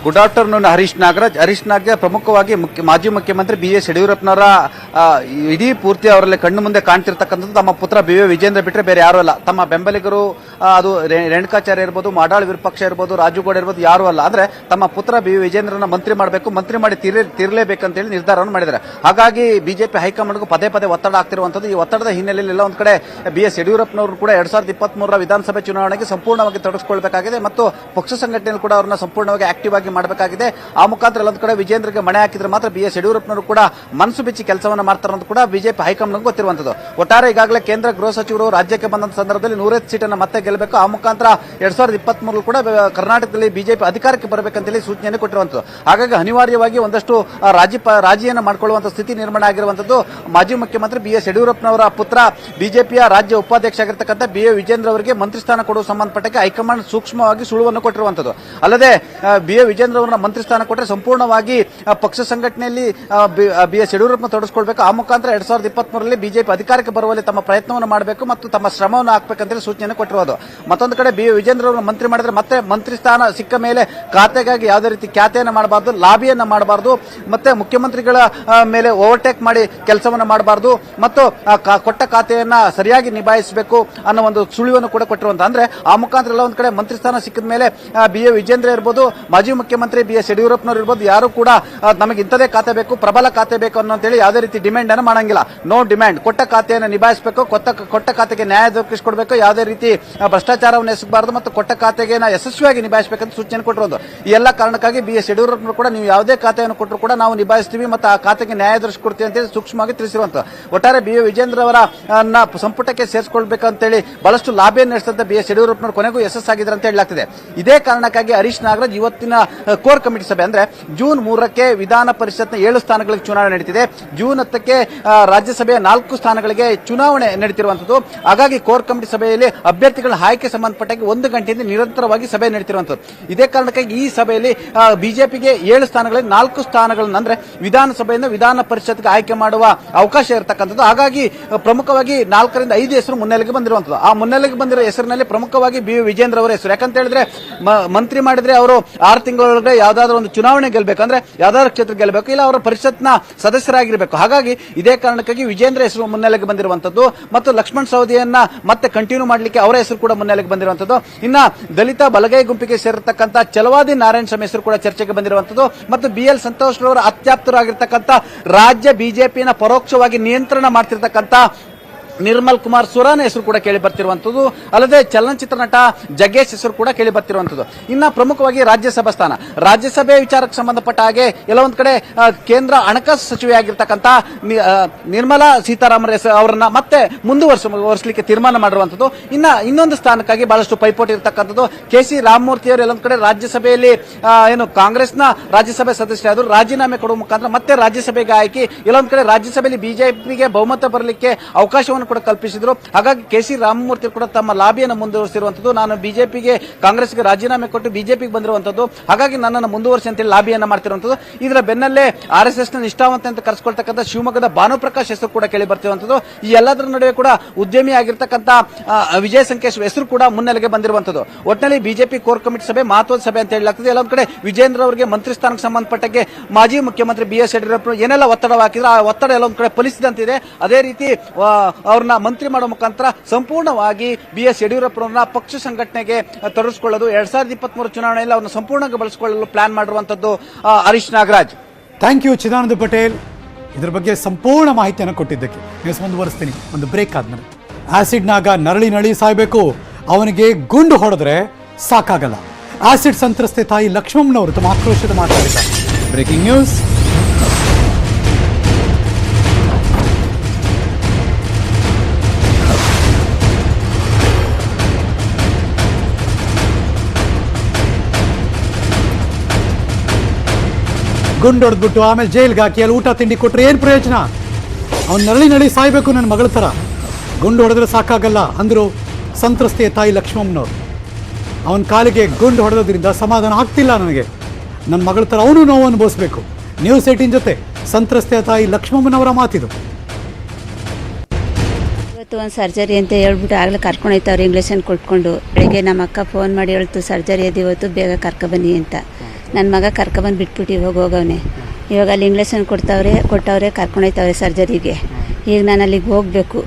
[SPEAKER 2] Good afternoon Harish Nagaraj. ಹರೀಶ್ ನಾಗರಾಜ್ ಪ್ರಮುಖವಾಗಿ ಮಾಜಿ ಮುಖ್ಯಮಂತ್ರಿ ಬಿ.ಎಸ್. ಯಡಿಯೂರಪ್ಪನವರ ಇಡೀ ಪೂರ್ತಿ ಅವರಲ್ಲಿ ಕಣ್ಣು ಮುಂದೆ ಕಾಣ್ತಿರ್ತಕ್ಕಂಥದ್ದು ತಮ್ಮ ಪುತ್ರ ಬಿ.ವೈ. ವಿಜೇಂದ್ರ ಬಿಟ್ಟರೆ ಬೇರೆ ಯಾರು ಅಲ್ಲ. ತಮ್ಮ ಬೆಂಬಲಿಗರು ಅದು ರೇಣುಕಾಚಾರ್ಯ ಇರ್ಬೋದು, ಮಾಡಾಳ್ ವಿರೂಪಾಕ್ಷ ಇರ್ಬೋದು, ರಾಜುಗೌಡ ಇರ್ಬೋದು, ಯಾರು ಅಲ್ಲ. ಅಂದ್ರೆ ತಮ್ಮ ಪುತ್ರ ಬಿ.ವೈ. ವಿಜೇಂದ್ರನ ಮಂತ್ರಿ ಮಾಡಬೇಕು, ಮಂತ್ರಿ ಮಾಡಿ ತೀರಲೇಬೇಕಂತೇಳಿ ನಿರ್ಧಾರವನ್ನು ಮಾಡಿದ್ದಾರೆ. ಹಾಗಾಗಿ ಬಿಜೆಪಿ ಹೈಕಮಾಂಡ್ಗೂ ಪದೇ ಪದೇ ಒತ್ತಡ ಆಗ್ತಿರುವಂತದ್ದು. ಈ ಒತ್ತಡದ ಹಿನ್ನೆಲೆಯಲ್ಲಿ ಎಲ್ಲ ಒಂದ್ ಕಡೆ ಬಿ.ಎಸ್. ಯಡಿಯೂರಪ್ಪನವರು ಕೂಡ 2023 ವಿಧಾನಸಭೆ ಚುನಾವಣೆಗೆ ಸಂಪೂರ್ಣವಾಗಿ ತೊಡಗಿಸಿಕೊಳ್ಬೇಕಾಗಿದೆ ಮತ್ತು ಪಕ್ಷ ಸಂಘಟನೆಯಲ್ಲಿ ಕೂಡ ಅವರನ್ನ ಸಂಪೂರ್ಣವಾಗಿ ಆಕ್ಟಿವ್ ಆಗಿ ಮಾಡಬೇಕಾಗಿದೆ. ಆ ಮುಖಾಂತರ ಎಲ್ಲೊಂದು ಕಡೆ ವಿಜೇಂದ್ರಗೆ ಮಣೆ ಹಾಕಿದ್ರೆ ಮಾತ್ರ ಬಿ.ಎಸ್. ಯಡಿಯೂರಪ್ಪನವರು ಕೂಡ ಮನಸ್ಸು ಬಿಚ್ಚಿ ಕೆಲಸವನ್ನ ಮಾಡ್ತಾರೆ ಅಂತ ಕೂಡ ಬಿಜೆಪಿ ಹೈಕಮಾಂಡ್ ಗೊತ್ತಿರುವಂತದ್ದು. ಒಟ್ಟಾರೆ ಈಗಾಗಲೇ ಕೇಂದ್ರ ಗೃಹ ಸಚಿವರು ರಾಜ್ಯಕ್ಕೆ ಬಂದ ಸಂದರ್ಭದಲ್ಲಿ 105 ಸೀಟನ್ನು ಮತ್ತೆ ಗೆಲ್ಲಬೇಕು. ಆ ಮುಖಾಂತರ 2023 ಕೂಡ ಕರ್ನಾಟಕದಲ್ಲಿ ಬಿಜೆಪಿ ಅಧಿಕಾರಕ್ಕೆ ಬರಬೇಕಂತೇಳಿ ಸೂಚನೆಯನ್ನು ಕೊಟ್ಟಿರುವಂತದ್ದು. ಹಾಗಾಗಿ ಅನಿವಾರ್ಯವಾಗಿ ಒಂದಷ್ಟು ರಾಜಿಯನ್ನು ಮಾಡಿಕೊಳ್ಳುವಂತ ಸ್ಥಿತಿ ನಿರ್ಮಾಣ ಆಗಿರುವಂತದ್ದು. ಮಾಜಿ ಮುಖ್ಯಮಂತ್ರಿ ಬಿ.ಎಸ್. ಯಡಿಯೂರಪ್ಪನವರ ಪುತ್ರ ಬಿಜೆಪಿಯ ರಾಜ್ಯ ಉಪಾಧ್ಯಕ್ಷ ಆಗಿರ್ತಕ್ಕಂಥ ಬಿ.ವೈ. ವಿಜೇಂದ್ರ ಅವರಿಗೆ ಮಂತ್ರಿ ಸ್ಥಾನ ಕೊಡುವ ಸಂಬಂಧಪಟ್ಟಕ್ಕೆ ಹೈಕಮಾಂಡ್ ಸೂಕ್ಷ್ಮವಾಗಿ ಸುಳುವನ್ನು ಕೊಟ್ಟಿರುವಂತದ್ದು. ಅಲ್ಲದೆ ಬಿ.ವೈ. ವಿಜೇಂದ್ರ ಅವರನ್ನ ಮಂತ್ರಿ ಸ್ಥಾನ ಕೊಟ್ಟರೆ ಸಂಪೂರ್ಣವಾಗಿ ಪಕ್ಷ ಸಂಘಟನೆಯಲ್ಲಿ ಬಿ.ಎಸ್. ಯಡಿಯೂರಪ್ಪ ತೊಡಗಿಸಿಕೊಳ್ಬೇಕು. ಆ ಮುಖಾಂತರ 2023 ಬಿಜೆಪಿ ಅಧಿಕಾರಕ್ಕೆ ಬರುವಲ್ಲಿ ತಮ್ಮ ಪ್ರಯತ್ನವನ್ನು ಮಾಡಬೇಕು ಮತ್ತು ತಮ್ಮ ಶ್ರಮವನ್ನು ಹಾಕಬೇಕಂತ ಸೂಚನೆ ಕೊಟ್ಟಿರೋದು. ಮತ್ತೊಂದು ಕಡೆ ಬಿ.ವೈ. ವಿಜೇಂದ್ರ ಅವರನ್ನು ಮಂತ್ರಿ ಮಾಡಿದ್ರೆ ಮತ್ತೆ ಮಂತ್ರಿ ಸ್ಥಾನ ಸಿಕ್ಕ ಮೇಲೆ ಖಾತೆಗಾಗಿ ಯಾವುದೇ ರೀತಿ ಖ್ಯಾತೆಯನ್ನು ಮಾಡಬಾರದು, ಲಾಬಿಯನ್ನ ಮಾಡಬಾರದು, ಮತ್ತೆ ಮುಖ್ಯಮಂತ್ರಿಗಳ ಮೇಲೆ ಓವರ್ಟೇಕ್ ಮಾಡಿ ಕೆಲಸವನ್ನು ಮಾಡಬಾರದು ಮತ್ತು ಕೊಟ್ಟ ಖಾತೆಯನ್ನ ಸರಿಯಾಗಿ ನಿಭಾಯಿಸಬೇಕು ಅನ್ನೋ ಒಂದು ಸುಳಿವನ್ನು ಕೂಡ ಕೊಟ್ಟಿರುವಂತ. ಅಂದ್ರೆ ಆ ಮುಖಾಂತರ ಎಲ್ಲ ಒಂದ್ ಕಡೆ ಮಂತ್ರಿ ಸ್ಥಾನ ಸಿಕ್ಕಿದ ಮೇಲೆ ಬಿ.ವೈ. ವಿಜೇಂದ್ರ ಇರ್ಬೋದು, ಮಾಜಿ ಮುಖ್ಯಮಂತ್ರಿ ಬಿ.ಎಸ್. ಯಡಿಯೂರಪ್ಪನವರು ಇರ್ಬೋದು, ಯಾರು ಕೂಡ ನಮಗೆ ಇಂಥದೇ ಖಾತೆ ಬೇಕು, ಪ್ರಬಲ ಖಾತೆ ಬೇಕು ಅನ್ನೋಂತೇಳಿ ಯಾವುದೇ ರೀತಿ ಡಿಮ್ಯಾಂಡ್ ಅನ್ನು ಮಾಡಂಗಿಲ್ಲ. No demand. ಕೊಟ್ಟ ಖಾತೆಯನ್ನು ನಿಭಾಯಿಸಬೇಕು, ಕೊಟ್ಟ ಖಾತೆಗೆ ನ್ಯಾಯ ದೊರಕಿಸಿಕೊಡ್ಬೇಕು, ಯಾವುದೇ ರೀತಿ ಭ್ರಷ್ಟಾಚಾರವನ್ನು ಎಸಗಬಾರದು ಮತ್ತು ಕೊಟ್ಟ ಖಾತೆಗೆ ಯಶಸ್ವಿಯಾಗಿ ನಿಭಾಯಿಸಬೇಕಂತ ಸೂಚನೆ ಕೊಟ್ಟಿರೋದು. ಈ ಎಲ್ಲ ಕಾರಣಕ್ಕಾಗಿ ಬಿ.ಎಸ್. ಯಡಿಯೂರಪ್ಪನವರು ಕೂಡ ನೀವು ಯಾವುದೇ ಖಾತೆಯನ್ನು ಕೊಟ್ಟರು ಕೂಡ ನಾವು ನಿಭಾಯಿಸ್ತೀವಿ ಮತ್ತು ಆ ಖಾತೆಗೆ ನ್ಯಾಯ ದೊರಕಿಸಿಕೊಡ್ತೀವಿ ಅಂತೇಳಿ ಸೂಕ್ಷ್ಮವಾಗಿ ತಿಳಿಸಿರುವಂತ. ಒಟ್ಟಾರೆ ಬಿ.ವೈ. ವಿಜೇಂದ್ರ ಅವರ ಸಂಪುಟಕ್ಕೆ ಸೇರಿಸಿಕೊಳ್ಬೇಕಂತೇಳಿ ಬಹಳಷ್ಟು ಲಾಬಿಯನ್ನು ನಡೆಸಿದಂತ ಬಿ.ಎಸ್. ಯಡಿಯೂರಪ್ಪನವರು ಕೊನೆಗೂ ಯಶಸ್ಸಾಗಿದ್ದಾರೆ ಅಂತ ಹೇಳಲಾಗ್ತಿದೆ. ಇದೇ ಕಾರಣಕ್ಕಾಗಿ ಹರೀಶ್ ನಾಗರಾಜ್ ಇವತ್ತಿನ ಕೋರ್ ಕಮಿಟಿ ಸಭೆ ಅಂದ್ರೆ ಜೂನ್ 3ಕ್ಕೆ ವಿಧಾನ ಪರಿಷತ್ನ 7 ಸ್ಥಾನಗಳಿಗೆ ಚುನಾವಣೆ ನಡೀತಿದೆ. ಜೂನ್ 10ಕ್ಕೆ ರಾಜ್ಯಸಭೆಯ 4 ಸ್ಥಾನಗಳಿಗೆ ಚುನಾವಣೆ ನಡೀತಿರುವಂತದ್ದು. ಹಾಗಾಗಿ ಕೋರ್ ಕಮಿಟಿ ಸಭೆಯಲ್ಲಿ ಅಭ್ಯರ್ಥಿಗಳ ಆಯ್ಕೆ ಸಂಬಂಧಪಟ್ಟಾಗಿ 1 ಗಂಟೆಯಿಂದ ನಿರಂತರವಾಗಿ ಸಭೆ ನಡೀತಿರುವಂತದ್ದು. ಇದೇ ಕಾರಣಕ್ಕಾಗಿ ಈ ಸಭೆಯಲ್ಲಿ ಬಿಜೆಪಿಗೆ 7 ಸ್ಥಾನಗಳಲ್ಲಿ 4 ಸ್ಥಾನಗಳನ್ನು ಅಂದ್ರೆ ವಿಧಾನಸಭೆಯಿಂದ ವಿಧಾನ ಪರಿಷತ್ಗೆ ಆಯ್ಕೆ ಮಾಡುವ ಅವಕಾಶ ಇರತಕ್ಕಂಥದ್ದು. ಹಾಗಾಗಿ ಪ್ರಮುಖವಾಗಿ 4 ರಿಂದ 5 ಹೆಸರು ಮುನ್ನೆಲೆಗೆ ಬಂದಿರುವಂತದ್ದು. ಆ ಮುನ್ನೆಲೆಗೆ ಬಂದಿರೋ ಹೆಸರಿನಲ್ಲಿ ಪ್ರಮುಖವಾಗಿ ಬಿ ವಿಜೇಂದ್ರ ಅವರ ಹೆಸರು. ಯಾಕಂತ ಹೇಳಿದ್ರೆ ಮಂತ್ರಿ ಮಾಡಿದ್ರೆ ಅವರು 6 ತಿಂಗಳೊಳಗೆ ಯಾವ್ದಾದ್ರು ಒಂದು ಚುನಾವಣೆ ಗೆಲ್ಲಬೇಕು, ಅಂದ್ರೆ ಯಾವ್ದಾದ್ರು ಕ್ಷೇತ್ರ ಗೆಲ್ಲಬೇಕು, ಇಲ್ಲ ಅವರ ಪರಿಷತ್ನ ಸದಸ್ಯರಾಗಿರಬೇಕು. ಹಾಗಾಗಿ ಇದೇ ಕಾರಣಕ್ಕಾಗಿ ವಿಜೇಂದ್ರ ಹೆಸರು ಮುನ್ನೆಲೆಗೆ ಬಂದಿರುವಂತದ್ದು ಮತ್ತು ಲಕ್ಷ್ಮಣ್ ಸವದಿಯನ್ನ ಮತ್ತೆ ಕಂಟಿನ್ಯೂ ಮಾಡಲಿಕ್ಕೆ ಅವರ ಹೆಸರು ಕೂಡ ಮುನ್ನೆಲೆಗೆ ಬಂದಿರುವಂತದ್ದು. ಇನ್ನ ದಲಿತ ಬಲಗೈ ಗುಂಪಿಗೆ ಸೇರಿರ್ತಕ್ಕಂಥ ಛಲವಾದಿ ನಾರಾಯಣ ಸ್ವಾಮಿ ಹೆಸರು ಕೂಡ ಚರ್ಚೆಗೆ ಬಂದಿರುವಂತದ್ದು ಮತ್ತು BL ಸಂತೋಷ್ ರವರ ಅತ್ಯಾಪ್ತರಾಗಿರ್ತಕ್ಕಂಥ ರಾಜ್ಯ ಬಿಜೆಪಿನ ಪರೋಕ್ಷವಾಗಿ ನಿಯಂತ್ರಣ ಮಾಡ್ತಿರ್ತಕ್ಕಂಥ ನಿರ್ಮಲ್ ಕುಮಾರ್ ಸುರಾನ ಹೆಸರು ಕೂಡ ಕೇಳಿ ಬರ್ತಿರುವಂತದ್ದು. ಅಲ್ಲದೆ ಚಲನಚಿತ್ರ ನಟ ಜಗ್ಗೇಶ್ ಹೆಸರು ಕೂಡ ಕೇಳಿ ಬರ್ತಿರುವಂತದ್ದು. ಇನ್ನ ಪ್ರಮುಖವಾಗಿ ರಾಜ್ಯಸಭಾ ಸ್ಥಾನ, ರಾಜ್ಯಸಭೆ ವಿಚಾರಕ್ಕೆ ಸಂಬಂಧಪಟ್ಟ ಹಾಗೆ ಎಲ್ಲ ಒಂದ್ ಕಡೆ ಕೇಂದ್ರ ಹಣಕಾಸು ಸಚಿವೆಯಾಗಿರ್ತಕ್ಕಂಥ ನಿರ್ಮಲಾ ಸೀತಾರಾಮನ್ ಅವರನ್ನ ಮತ್ತೆ ಮುಂದುವರಿಸಲಿಕ್ಕೆ ತೀರ್ಮಾನ ಮಾಡಿರುವಂತದ್ದು. ಇನ್ನೊಂದು ಸ್ಥಾನಕ್ಕಾಗಿ ಬಹಳಷ್ಟು ಪೈಪೋಟಿ ಇರತಕ್ಕಂಥದ್ದು. KC ರಾಮಮೂರ್ತಿ ಅವರು ಎಲ್ಲೊಂದ್ ಕಡೆ ರಾಜ್ಯಸಭೆಯಲ್ಲಿ ಏನು ಕಾಂಗ್ರೆಸ್ನ ರಾಜ್ಯಸಭೆ ಸದಸ್ಯರಾದ್ರು ರಾಜೀನಾಮೆ ಕೊಡುವ ಮುಖಾಂತರ ಮತ್ತೆ ರಾಜ್ಯಸಭೆಗೆ ಆಯ್ಕೆ ಎಲ್ಲೊಂದ್ ಕಡೆ ರಾಜ್ಯಸಭೆಯಲ್ಲಿ ಬಿಜೆಪಿಗೆ ಬಹುಮತ ಬರಲಿಕ್ಕೆ ಅವಕಾಶವನ್ನು ಕೂಡ ಕಲ್ಪಿಸಿದ್ರು. ಹಾಗಾಗಿ KC ರಾಮಮೂರ್ತಿ ಕೂಡ ತಮ್ಮ ಲಾಬಿಯನ್ನು ಮುಂದುವರಿಸಿರುವಂತದ್ದು. ನಾನು ಬಿಜೆಪಿಗೆ ಕಾಂಗ್ರೆಸ್ಗೆ ರಾಜೀನಾಮೆ ಕೊಟ್ಟು ಬಿಜೆಪಿಗೆ ಬಂದಿರುವಂತದ್ದು, ಹಾಗಾಗಿ ನನ್ನನ್ನು ಮುಂದುವರಿಸಿ ಅಂತೇಳಿ ಲಾಬಿಯನ್ನ ಮಾಡ್ತಿರುವಂತದ್ದು. ಇದರ ಬೆನ್ನಲ್ಲೇ RSS ನ ನಿಷ್ಠಾವಂತ ಅಂತ ಕರೆಸಿಕೊಳ್ತಕ್ಕಂಥ ಶಿವಮೊಗ್ಗದ ಭಾನುಪ್ರಕಾಶ್ ಹೆಸರು ಕೂಡ ಕೇಳಿ ಬರ್ತಿರುವಂತದ್ದು. ಈ ಎಲ್ಲದರ ನಡುವೆ ಕೂಡ ಉದ್ಯಮಿ ಆಗಿರ್ತಕ್ಕಂಥ ವಿಜಯ ಸಂಕೇಶ್ ಹೆಸರು ಕೂಡ ಮುನ್ನೆಲೆಗೆ ಬಂದಿರುವಂತದ್ದು. ಒಟ್ಟಿನಲ್ಲಿ ಬಿಜೆಪಿ ಕೋರ್ ಕಮಿಟಿ ಸಭೆ ಮಹತ್ವದ ಸಭೆ ಅಂತ ಹೇಳಲಾಗ್ತದೆ. ಎಲ್ಲೊಂದ್ ಕಡೆ ವಿಜೇಂದ್ರ ಅವರಿಗೆ ಮಂತ್ರಿ ಸ್ಥಾನಕ್ಕೆ ಸಂಬಂಧಪಟ್ಟಂಗೆ ಮಾಜಿ ಮುಖ್ಯಮಂತ್ರಿ BS ಯಡಿಯೂರಪ್ಪ ಏನೆಲ್ಲ ಒತ್ತಡ ಹಾಕಿದ್ರೆ ಆ ಒತ್ತಡ ಎಲ್ಲೊಂದ್ ಕಡೆ ಫಲಿಸಿದಂತಿದೆ. ಅದೇ ರೀತಿ ಅವ್ರನ್ನ ಮಂತ್ರಿ ಮಾಡುವ ಮುಖಾಂತರ ಸಂಪೂರ್ಣವಾಗಿ BS ಯಡಿಯೂರಪ್ಪರನ್ನ ಪಕ್ಷ ಸಂಘಟನೆಗೆ ತೊಡಗಿಸಿಕೊಳ್ಳೋದು, 2023 ಚುನಾವಣೆಯಲ್ಲಿ ಅವರನ್ನು ಸಂಪೂರ್ಣವಾಗಿ ಬಳಸಿಕೊಳ್ಳಲು ಪ್ಲಾನ್ ಮಾಡಿರುವಂತದ್ದು ಹರೀಶ್ ನಾಗರಾಜ್.
[SPEAKER 1] ಥ್ಯಾಂಕ್ ಯು ಚಿದಾನಂದ ಪಟೇಲ್, ಇದ್ರ ಬಗ್ಗೆ ಸಂಪೂರ್ಣ ಮಾಹಿತಿಯನ್ನು ಕೊಟ್ಟಿದ್ದಕ್ಕೆ. ನ್ಯೂಸ್ ಮುಂದುವರಿಸ್ತೀನಿ ಒಂದು ಬ್ರೇಕ್ ಆದ್ಮೇಲೆ. ಆಸಿಡ್ನಾಗ ನರಳಿ ಸಾಯ್ಬೇಕು, ಅವನಿಗೆ ಗುಂಡು ಹೊಡೆದ್ರೆ ಸಾಕಾಗಲ್ಲ. ಆಸಿಡ್ ಸಂತ್ರಸ್ತೆ ತಾಯಿ ಲಕ್ಷ್ಮಮ್ಮನವರು ತಮ್ಮ ಆಕ್ರೋಶದ ಮಾತಾಡಿದ್ದಾರೆ. Breaking news. ಗುಂಡು ಹೊಡೆದ್ಬಿಟ್ಟು ಆಮೇಲೆ ಜೈಲ್ಗೆ ಹಾಕಿ ಅಲ್ಲಿ ಊಟ ತಿಂಡಿ ಕೊಟ್ರೆ ಏನು ಪ್ರಯೋಜನ? ಅವ್ನು ನರಳಿ ಸಾಯ್ಬೇಕು ನನ್ನ ಮಗಳ ಥರ, ಗುಂಡು ಹೊಡೆದ್ರೆ ಸಾಕಾಗಲ್ಲ ಅಂದರು ಸಂತ್ರಸ್ತೆಯ ತಾಯಿ ಲಕ್ಷ್ಮಮ್ಮನವರು. ಅವನ ಕಾಲಿಗೆ ಗುಂಡು ಹೊಡೆದ್ರಿಂದ ಸಮಾಧಾನ ಆಗ್ತಿಲ್ಲ ನನಗೆ, ನನ್ನ ಮಗಳ ಥರ ಅವನು ನೋವು ಅನುಭವಿಸ್ಬೇಕು. ನ್ಯೂಸ್ 18 ಜೊತೆ ಸಂತ್ರಸ್ತೆಯ ತಾಯಿ ಲಕ್ಷ್ಮಮ್ಮನವರ ಮಾತಿದು.
[SPEAKER 3] ಇವತ್ತು ಒಂದು ಸರ್ಜರಿ ಅಂತ ಹೇಳ್ಬಿಟ್ಟು ಆಗಲೇ ಕರ್ಕೊಂಡು ಹೋಯ್ತವ್ರು ಇಂಗ್ಲೀಷನ್ ಕೊಟ್ಕೊಂಡು. ಬೆಳಿಗ್ಗೆ ನಮ್ಮ ಅಕ್ಕ ಫೋನ್ ಮಾಡಿ ಹೇಳ್ತು ಸರ್ಜರಿ ಅದು ಇವತ್ತು ಬೇಗ ಕರ್ಕೊಬನ್ನಿ ಅಂತ. ನನ್ನ ಮಗ ಕರ್ಕೊಬಂದು ಬಿಟ್ಬಿಟ್ಟು ಇವಾಗ ಹೋಗವನೆ. ಇವಾಗ ಅಲ್ಲಿ ಇಂಗ್ಲೀಷನ್ ಕೊಟ್ಟವ್ರೆ ಕರ್ಕೊಂಡೋಯ್ತವ್ರೆ ಸರ್ಜರಿಗೆ. ಈಗ ನಾನು ಅಲ್ಲಿಗೆ ಹೋಗಬೇಕು.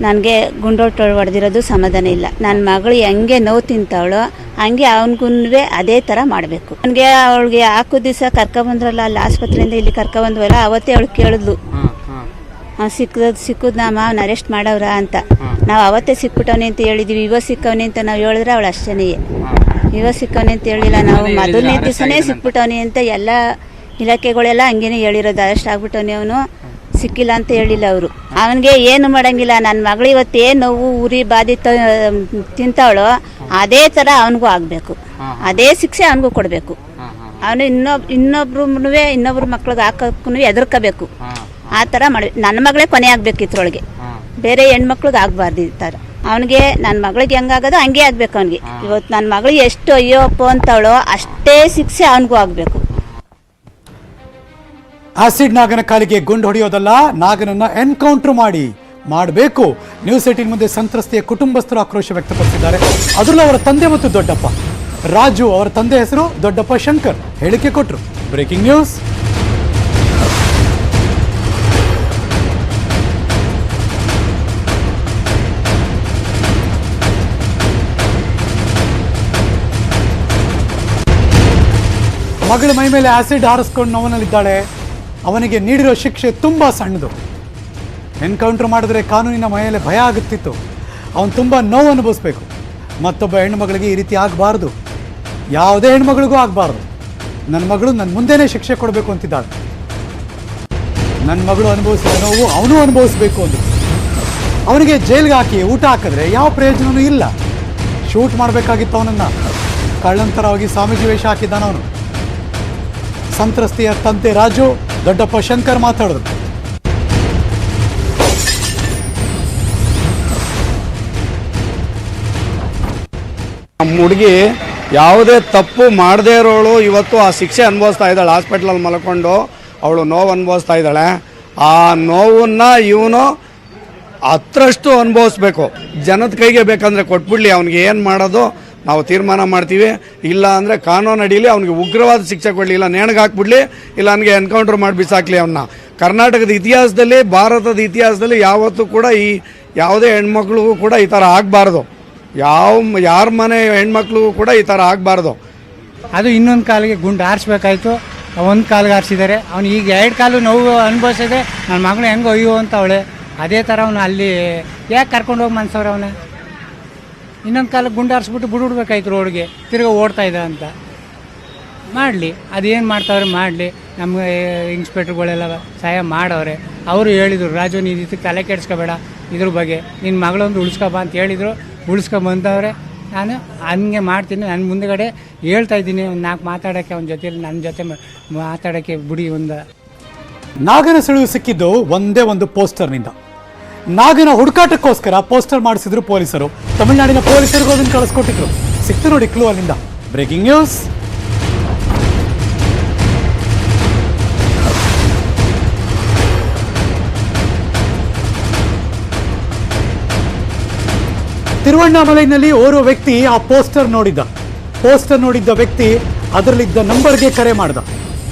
[SPEAKER 3] ನನಗೆ ಗುಂಡೊಟ್ಟು ಹೊಡೆದಿರೋದು ಸಮಾಧಾನ ಇಲ್ಲ. ನನ್ನ ಮಗಳು ಹೆಂಗೆ ನೋವು ತಿಂತಾವಳೋ ಹಂಗೆ ಅವನಿಗೂ ಅದೇ ಥರ ಮಾಡಬೇಕು. ನನಗೆ ಅವಳಿಗೆ ಹಾಕೋ ದಿವಸ ಕರ್ಕೊಬಂದ್ರಲ್ಲ ಅಲ್ಲಿ ಆಸ್ಪತ್ರೆಯಿಂದ ಇಲ್ಲಿ ಕರ್ಕೊಬಂದ್ವಲ್ಲ, ಅವತ್ತೇ ಅವಳು ಕೇಳಿದ್ಲು ಸಿಕ್ಕದ್ ನಮ್ಮ ಅವ್ನ ಅರೆಸ್ಟ್ ಮಾಡವ್ರ ಅಂತ. ನಾವು ಅವತ್ತೇ ಸಿಕ್ಬಿಟ್ಟವನೆ ಅಂತ ಹೇಳಿದ್ವಿ, ಇವಾಗ ಸಿಕ್ಕವನೆ ಅಂತ ನಾವು ಹೇಳಿದ್ರೆ ಅವಳು ಅಷ್ಟೇ. ಇವಾಗ ಸಿಕ್ಕವನೆ ಅಂತ ಹೇಳಿಲ್ಲ, ನಾವು ಮೊದಲನೇ ದಿವಸನೇ ಸಿಕ್ಬಿಟ್ಟವನೆ ಅಂತ ಎಲ್ಲ ಇಲಾಖೆಗಳೆಲ್ಲ ಹಂಗೇನೆ ಹೇಳಿರೋದು. ಅರೆಸ್ಟ್ ಆಗ್ಬಿಟ್ಟವನೆ, ಅವನು ಸಿಕ್ಕಿಲ್ಲ ಅಂತ ಹೇಳಿಲ್ಲ ಅವರು. ಅವನಿಗೆ ಏನು ಮಾಡಂಗಿಲ್ಲ. ನನ್ನ ಮಗಳು ಇವತ್ತೇನು ನೋವು ಉರಿ ಬಾಧಿತ ತಿಂತಾವಳೋ ಅದೇ ಥರ ಅವನಿಗೂ ಆಗಬೇಕು, ಅದೇ ಶಿಕ್ಷೆ ಅವನಿಗೂ ಕೊಡಬೇಕು. ಅವನು ಇನ್ನೊಬ್ರ ಮಕ್ಳಿಗೆ ಹಾಕೋಕ್ಕೂ ಎದುರ್ಕೋಬೇಕು. ಆ ಥರ ಮಾಡಿ ನನ್ನ ಮಗಳೇ ಕೊನೆ ಆಗ್ಬೇಕು ಇದ್ರೊಳಗೆ, ಬೇರೆ ಹೆಣ್ಮಕ್ಳಿಗೆ ಆಗಬಾರ್ದು ಈ ಥರ. ಅವನಿಗೆ ನನ್ನ ಮಗಳಿಗೆ ಹೆಂಗಾಗೋದು ಹಂಗೆ ಆಗ್ಬೇಕು ಅವನಿಗೆ. ಇವತ್ತು ನನ್ನ ಮಗಳು ಎಷ್ಟು ಅಯ್ಯೋಪ್ಪ ಅಂತವಳೋ ಅಷ್ಟೇ ಶಿಕ್ಷೆ ಅವನಿಗೂ ಆಗಬೇಕು.
[SPEAKER 1] ಆಸಿಡ್ ನಾಗನ ಕಾಲಿಗೆ ಗುಂಡು ಹೊಡೆಯೋದಲ್ಲ, ನಾಗನನ್ನ ಎನ್ಕೌಂಟರ್ ಮಾಡಬೇಕು. ನ್ಯೂಸ್ 18 ಮುಂದೆ ಸಂತ್ರಸ್ತೆಯ ಕುಟುಂಬಸ್ಥರು ಆಕ್ರೋಶ ವ್ಯಕ್ತಪಡಿಸಿದ್ದಾರೆ. ಅದರಲ್ಲೂ ಅವರ ತಂದೆ ಮತ್ತು ದೊಡ್ಡಪ್ಪ ರಾಜು, ಅವರ ತಂದೆ ಹೆಸರು ದೊಡ್ಡಪ್ಪ ಶಂಕರ್, ಹೇಳಿಕೆ ಕೊಟ್ಟರು. Breaking news. ಮಗಳ ಮೈ ಮೇಲೆ ಆಸಿಡ್ ಹಾರಿಸ್ಕೊಂಡು ನೋವನಲ್ಲಿದ್ದಾಳೆ. ಅವನಿಗೆ ನೀಡಿರೋ ಶಿಕ್ಷೆ ತುಂಬ ಸಣ್ಣದು. ಎನ್ಕೌಂಟರ್ ಮಾಡಿದ್ರೆ ಕಾನೂನಿನ ಮೈಯಲ್ಲಿ ಭಯ ಆಗುತ್ತಿತ್ತು. ಅವನು ತುಂಬ ನೋವು ಅನುಭವಿಸ್ಬೇಕು. ಮತ್ತೊಬ್ಬ ಹೆಣ್ಮಗಳಿಗೆ ಈ ರೀತಿ ಆಗಬಾರ್ದು, ಯಾವುದೇ ಹೆಣ್ಮಗಳಿಗೂ ಆಗಬಾರ್ದು. ನನ್ನ ಮಗಳು ನನ್ನ ಮುಂದೆನೇ ಶಿಕ್ಷೆ ಕೊಡಬೇಕು ಅಂತಿದ್ದಾಳೆ. ನನ್ನ ಮಗಳು ಅನುಭವಿಸಿದ ನೋವು ಅವನು ಅನುಭವಿಸ್ಬೇಕು ಅಂದು ಅವನಿಗೆ ಜೈಲ್ಗೆ ಹಾಕಿ ಊಟ ಹಾಕಿದ್ರೆ ಯಾವ ಪ್ರಯೋಜನವೂ ಇಲ್ಲ. ಶೂಟ್ ಮಾಡಬೇಕಾಗಿತ್ತು ಅವನನ್ನು. ಕಳ್ಳಂತರವಾಗಿ ಸ್ವಾಮೀಜಿ ವೇಷ ಹಾಕಿದ್ದಾನವನು. ಸಂತ್ರಸ್ತೆಯ ತಂದೆ ರಾಜು, ದೊಡ್ಡಪ್ಪ ಶಂಕರ್ ಮಾತಾಡಿದ್ರು.
[SPEAKER 4] ನಮ್ಮ ಹುಡುಗಿ ಯಾವುದೇ ತಪ್ಪು ಮಾಡದೇ ಇರೋಳು ಇವತ್ತು ಆ ಶಿಕ್ಷೆ ಅನುಭವಿಸ್ತಾ ಇದ್ದಾಳೆ. ಹಾಸ್ಪಿಟ್ಲಲ್ಲಿ ಮಲ್ಕೊಂಡು ಅವಳು ನೋವು ಅನುಭವಿಸ್ತಾ ಇದ್ದಾಳೆ. ಆ ನೋವನ್ನು ಇವನು 10ರಷ್ಟು ಅನುಭವಿಸ್ಬೇಕು. ಜನದ ಕೈಗೆ ಬೇಕಂದರೆ ಕೊಟ್ಬಿಡ್ಲಿ, ಅವ್ನಿಗೆ ಏನು ಮಾಡೋದು ನಾವು ತೀರ್ಮಾನ ಮಾಡ್ತೀವಿ. ಇಲ್ಲ ಅಂದರೆ ಕಾನೂನು ಅಡಿಯಲ್ಲಿ ಅವ್ನಿಗೆ ಉಗ್ರವಾದ ಶಿಕ್ಷೆ ಕೊಡಲಿ, ಇಲ್ಲ ನೇಣಿಗೆ ಹಾಕ್ಬಿಡ್ಲಿ, ಇಲ್ಲ ನನಗೆ ಎನ್ಕೌಂಟರ್ ಮಾಡಿ ಬಿಸಾಕಲಿ ಅವನ್ನ. ಕರ್ನಾಟಕದ ಇತಿಹಾಸದಲ್ಲಿ, ಭಾರತದ ಇತಿಹಾಸದಲ್ಲಿ ಯಾವತ್ತೂ ಕೂಡ ಈ ಯಾವುದೇ ಹೆಣ್ಮಕ್ಳಿಗೂ ಕೂಡ ಈ ಥರ ಆಗಬಾರ್ದು. ಯಾರ ಮನೆ ಹೆಣ್ಮಕ್ಳಿಗೂ ಕೂಡ ಈ ಥರ ಆಗಬಾರ್ದು.
[SPEAKER 5] ಅದು ಇನ್ನೊಂದು ಕಾಲಿಗೆ ಗುಂಡು ಹಾರಿಸ್ಬೇಕಾಯ್ತು, ಒಂದು ಕಾಲಿಗೆ ಹಾರಿಸಿದ್ದಾರೆ. ಅವ್ನು ಈಗ 2 ಕಾಲು ನೋವು ಅನುಭವಿಸಿದೆ. ನನ್ನ ಮಗಳು ಹೆಂಗೆ ಅಯ್ಯೋ ಅಂತ ಅವಳೆ. ಅದೇ ಥರ ಅವನು ಅಲ್ಲಿ ಯಾಕೆ ಕರ್ಕೊಂಡು ಹೋಗಿ ಮನ್ಸವ್ರೆ ಅವನ. ಇನ್ನೊಂದು ಕಾಲಕ್ಕೆ ಗುಂಡು ಹಾರಿಸ್ಬಿಟ್ಟು ಬಿಡ್ಬೇಕಾಯ್ತು ರೋಡ್ಗೆ, ತಿರ್ಗಿ ಓಡ್ತಾ ಇದ್ದ ಅಂತ. ಮಾಡಲಿ, ಅದೇನು ಮಾಡ್ತಾವ್ರೆ ಮಾಡಲಿ. ನಮಗೆ ಇನ್ಸ್ಪೆಕ್ಟ್ರುಗಳೆಲ್ಲ ಸಹಾಯ ಮಾಡವ್ರೆ. ಅವರು ಹೇಳಿದರು, ರಾಜು ನೀನು ಇದಕ್ಕೆ ತಲೆ ಕೆಡಿಸ್ಕೋಬೇಡ, ಇದ್ರ ಬಗ್ಗೆ ನಿನ್ನ ಮಗಳೊಂದು ಉಳಿಸ್ಕೊಬಾ ಅಂತ ಹೇಳಿದರು. ಉಳಿಸ್ಕೊಂಬಂದವ್ರೆ. ನಾನು ಹಂಗೆ ಮಾಡ್ತೀನಿ. ನನ್ನ ಮುಂದೆಗಡೆ ಹೇಳ್ತಾ ಇದ್ದೀನಿ, ಒಂದು 4 ಮಾತಾಡೋಕ್ಕೆ ಅವನ ಜೊತೆಲಿ, ನನ್ನ ಜೊತೆ ಮಾತಾಡೋಕ್ಕೆ ಬಿಡಿ. ಒಂದು
[SPEAKER 1] ನಾಗನ ಸುಳಿವು ಸಿಕ್ಕಿದ್ದು ಒಂದೇ ಒಂದು ಪೋಸ್ಟರ್ನಿಂದ. ನಾಗನ ಹುಡುಕಾಟಕ್ಕೋಸ್ಕರ ಪೋಸ್ಟರ್ ಮಾಡಿಸಿದ್ರು ಪೊಲೀಸರು. ತಮಿಳುನಾಡಿನ ಪೊಲೀಸರಿಗೂ ಅದನ್ನು ಕಳಿಸ್ಕೊಟ್ಟಿದ್ರು. ಸಿಕ್ತು ನೋಡಿ ಕ್ಲೂ ಅಲ್ಲಿಂದ. Breaking news. ತಿರುವಣ್ಣಾಮಲೈನಲ್ಲಿ ಓರ್ವ ವ್ಯಕ್ತಿ ಆ ಪೋಸ್ಟರ್ ನೋಡಿದ್ದ ವ್ಯಕ್ತಿ ಅದರಲ್ಲಿದ್ದ ನಂಬರ್ಗೆ ಕರೆ ಮಾಡ್ದ.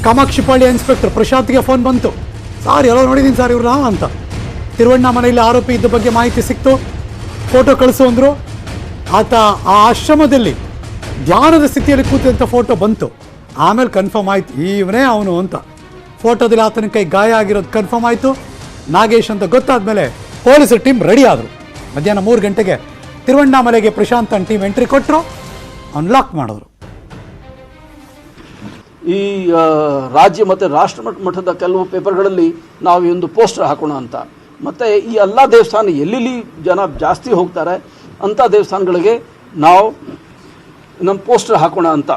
[SPEAKER 1] ಕಾಮಾಕ್ಷಿಪಾಳ್ಯ ಇನ್ಸ್ಪೆಕ್ಟರ್ ಪ್ರಶಾಂತ್ಗೆ ಫೋನ್ ಬಂತು. ಸಾರ್ ಎಲ್ಲೋ ನೋಡಿದ್ದೀನಿ ಸರ್ ಇವ್ರನ್ನ ಅಂತ. ತಿರುವಣ್ಣಾಮಲೈಯಲ್ಲಿ ಆರೋಪಿ ಇದ್ದ ಬಗ್ಗೆ ಮಾಹಿತಿ ಸಿಕ್ತು. ಫೋಟೋ ಕಳಿಸು ಅಂದರು. ಆತ ಆ ಆಶ್ರಮದಲ್ಲಿ ಧ್ಯಾನದ ಸ್ಥಿತಿಯಲ್ಲಿ ಕೂತಿದ್ದಂಥ ಫೋಟೋ ಬಂತು. ಆಮೇಲೆ ಕನ್ಫರ್ಮ್ ಆಯ್ತು ಇವನೇ ಅವನು ಅಂತ. ಫೋಟೋದಲ್ಲಿ ಆತನ ಕೈ ಗಾಯ ಆಗಿರೋದು ಕನ್ಫರ್ಮ್ ಆಯಿತು. ನಾಗೇಶ್ ಅಂತ ಗೊತ್ತಾದ್ಮೇಲೆ ಪೊಲೀಸರ ಟೀಮ್ ರೆಡಿ ಆದರು. ಮಧ್ಯಾಹ್ನ 3 ಗಂಟೆಗೆ ತಿರುವಣ್ಣಾಮಲೆಗೆ ಪ್ರಶಾಂತ್ ಅನ್ ಟೀಮ್ ಎಂಟ್ರಿ ಕೊಟ್ಟರು. ಅನ್ಲಾಕ್ ಮಾಡಿದ್ರು.
[SPEAKER 6] ಈ ರಾಜ್ಯ ಮತ್ತು ರಾಷ್ಟ್ರ ಮಟ್ಟದ ಕೆಲವು ಪೇಪರ್ಗಳಲ್ಲಿ ನಾವು ಈ ಒಂದು ಪೋಸ್ಟರ್ ಹಾಕೋಣ ಅಂತ. ಮತ್ತು ಈ ಎಲ್ಲ ದೇವಸ್ಥಾನ ಎಲ್ಲೆಲ್ಲಿ ಜನ ಜಾಸ್ತಿ ಹೋಗ್ತಾರೆ ಅಂಥ ದೇವಸ್ಥಾನಗಳಿಗೆ ನಾವು ನಮ್ಮ ಪೋಸ್ಟರ್ ಹಾಕೋಣ ಅಂತ